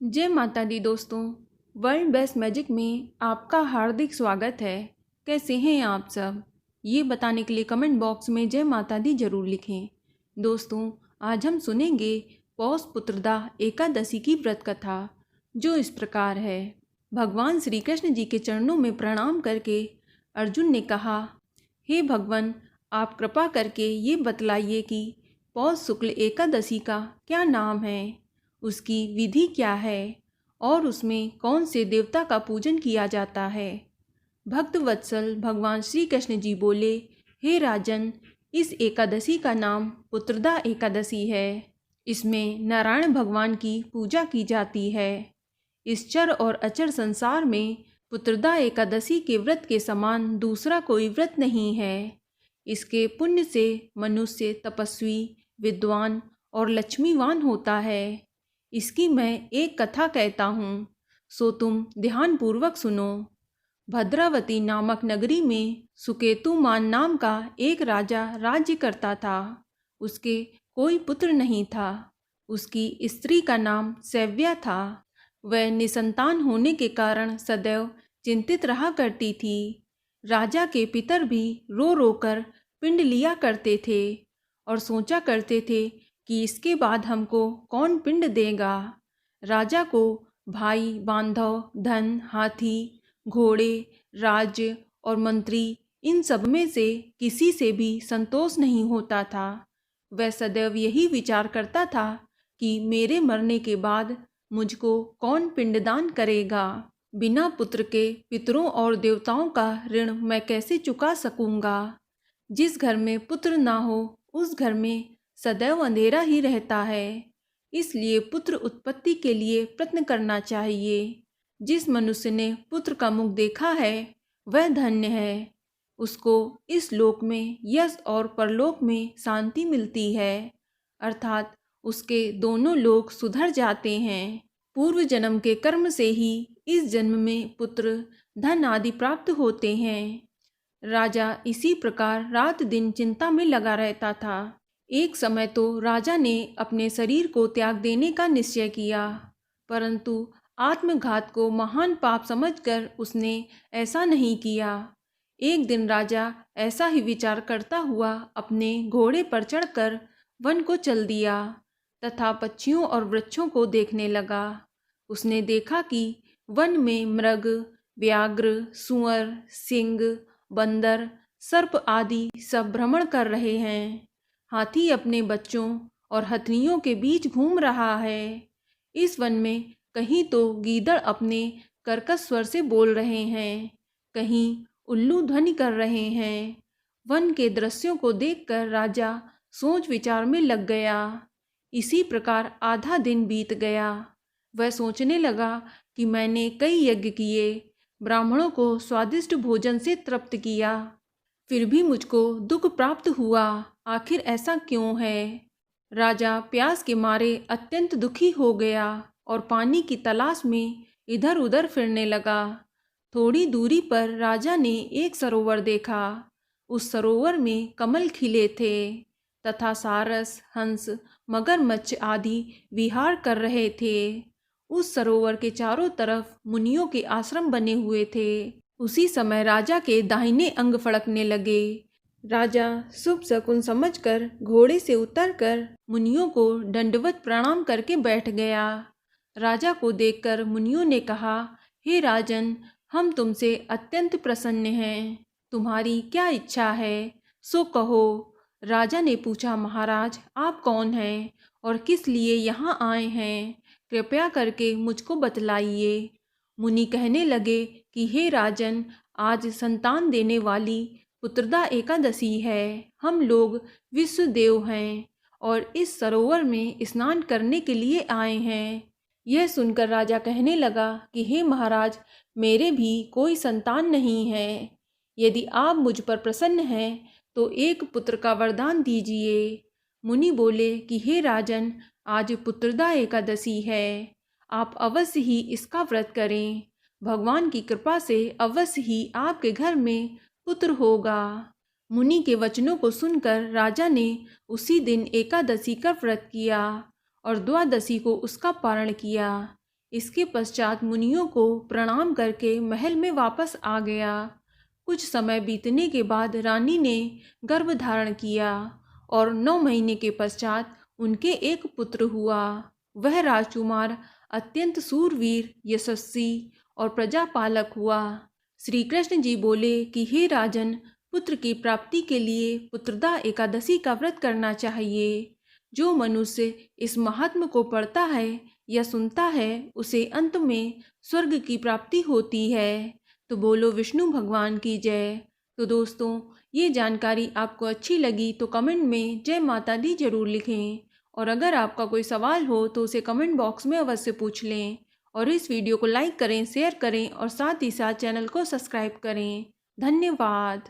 जय माता दी दोस्तों। वर्ल्ड बेस्ट मैजिक में आपका हार्दिक स्वागत है। कैसे हैं आप सब? ये बताने के लिए कमेंट बॉक्स में जय माता दी जरूर लिखें। दोस्तों, आज हम सुनेंगे पौष पुत्रदा एकादशी की व्रत कथा, जो इस प्रकार है। भगवान श्री कृष्ण जी के चरणों में प्रणाम करके अर्जुन ने कहा, हे भगवान, आप कृपा करके ये बतलाइए कि पौष शुक्ल एकादशी का क्या नाम है, उसकी विधि क्या है और उसमें कौन से देवता का पूजन किया जाता है। भक्त वत्सल भगवान श्री कृष्ण जी बोले, हे राजन, इस एकादशी का नाम पुत्रदा एकादशी है। इसमें नारायण भगवान की पूजा की जाती है। इस चर और अचर संसार में पुत्रदा एकादशी के व्रत के समान दूसरा कोई व्रत नहीं है। इसके पुण्य से मनुष्य तपस्वी, विद्वान और लक्ष्मीवान होता है। इसकी मैं एक कथा कहता हूँ, सो तुम ध्यानपूर्वक सुनो। भद्रावती नामक नगरी में सुकेतुमान नाम का एक राजा राज्य करता था। उसके कोई पुत्र नहीं था। उसकी स्त्री का नाम सैव्या था। वह निसंतान होने के कारण सदैव चिंतित रहा करती थी। राजा के पितर भी रो रो कर पिंड लिया करते थे और सोचा करते थे कि इसके बाद हमको कौन पिंड देगा। राजा को भाई, बांधव, धन, हाथी, घोड़े, राज्य और मंत्री, इन सब में से किसी से भी संतोष नहीं होता था। वह सदैव यही विचार करता था कि मेरे मरने के बाद मुझको कौन पिंडदान करेगा। बिना पुत्र के पितरों और देवताओं का ऋण मैं कैसे चुका सकूंगा। जिस घर में पुत्र ना हो उस घर में सदैव अंधेरा ही रहता है। इसलिए पुत्र उत्पत्ति के लिए प्रयत्न करना चाहिए। जिस मनुष्य ने पुत्र का मुख देखा है वह धन्य है। उसको इस लोक में यश और परलोक में शांति मिलती है, अर्थात उसके दोनों लोक सुधर जाते हैं। पूर्व जन्म के कर्म से ही इस जन्म में पुत्र, धन आदि प्राप्त होते हैं। राजा इसी प्रकार रात दिन चिंता में लगा रहता था। एक समय तो राजा ने अपने शरीर को त्याग देने का निश्चय किया, परंतु आत्मघात को महान पाप समझकर उसने ऐसा नहीं किया। एक दिन राजा ऐसा ही विचार करता हुआ अपने घोड़े पर चढ़कर वन को चल दिया तथा पक्षियों और वृक्षों को देखने लगा। उसने देखा कि वन में मृग, व्याघ्र, सूअर, सिंह, बंदर, सर्प आदि सब भ्रमण कर रहे हैं। हाथी अपने बच्चों और हथनियों के बीच घूम रहा है। इस वन में कहीं तो गीदड़ अपने कर्कश स्वर से बोल रहे हैं, कहीं उल्लू ध्वनि कर रहे हैं। वन के दृश्यों को देखकर राजा सोच विचार में लग गया। इसी प्रकार आधा दिन बीत गया। वह सोचने लगा कि मैंने कई यज्ञ किए, ब्राह्मणों को स्वादिष्ट भोजन से तृप्त किया, फिर भी मुझको दुख प्राप्त हुआ। आखिर ऐसा क्यों है? राजा प्यास के मारे अत्यंत दुखी हो गया और पानी की तलाश में इधर उधर फिरने लगा। थोड़ी दूरी पर राजा ने एक सरोवर देखा। उस सरोवर में कमल खिले थे तथा सारस, हंस, मगरमच्छ आदि विहार कर रहे थे। उस सरोवर के चारों तरफ मुनियों के आश्रम बने हुए थे। उसी समय राजा के दाहिने अंग फड़कने लगे। राजा शुभ शकुन समझकर घोड़े से उतरकर मुनियों को दंडवत प्रणाम करके बैठ गया। राजा को देखकर मुनियों ने कहा, हे राजन, हम तुमसे अत्यंत प्रसन्न हैं। तुम्हारी क्या इच्छा है, सो कहो। राजा ने पूछा, महाराज, आप कौन हैं और किस लिए यहाँ आए हैं? कृपया करके मुझको बतलाइए। मुनि कहने लगे कि हे राजन, आज संतान देने वाली पुत्रदा एकादशी है। हम लोग विश्व देव हैं और इस सरोवर में स्नान करने के लिए आए हैं। यह सुनकर राजा कहने लगा कि हे महाराज, मेरे भी कोई संतान नहीं है। यदि आप मुझ पर प्रसन्न हैं तो एक पुत्र का वरदान दीजिए। मुनि बोले कि हे राजन, आज पुत्रदा एकादशी है, आप अवश्य ही इसका व्रत करें। भगवान की कृपा से अवश्य ही आपके घर में पुत्र होगा। मुनि के वचनों को सुनकर राजा ने उसी दिन एकादशी का व्रत किया और द्वादशी को उसका पारण किया। इसके पश्चात मुनियों को प्रणाम करके महल में वापस आ गया। कुछ समय बीतने के बाद रानी ने गर्भ धारण किया और 9 महीने के पश्चात उनके एक पुत्र हुआ। वह राजकुमार अत्यंत सूरवीर, यशस्वी और प्रजापालक हुआ। श्री कृष्ण जी बोले कि हे राजन, पुत्र की प्राप्ति के लिए पुत्रदा एकादशी का व्रत करना चाहिए। जो मनुष्य इस महात्म को पढ़ता है या सुनता है उसे अंत में स्वर्ग की प्राप्ति होती है। तो बोलो विष्णु भगवान की जय। तो दोस्तों, ये जानकारी आपको अच्छी लगी तो कमेंट में जय माता दी जरूर लिखें, और अगर आपका कोई सवाल हो तो उसे कमेंट बॉक्स में अवश्य पूछ लें। और इस वीडियो को लाइक करें, शेयर करें और साथ ही साथ चैनल को सब्सक्राइब करें। धन्यवाद।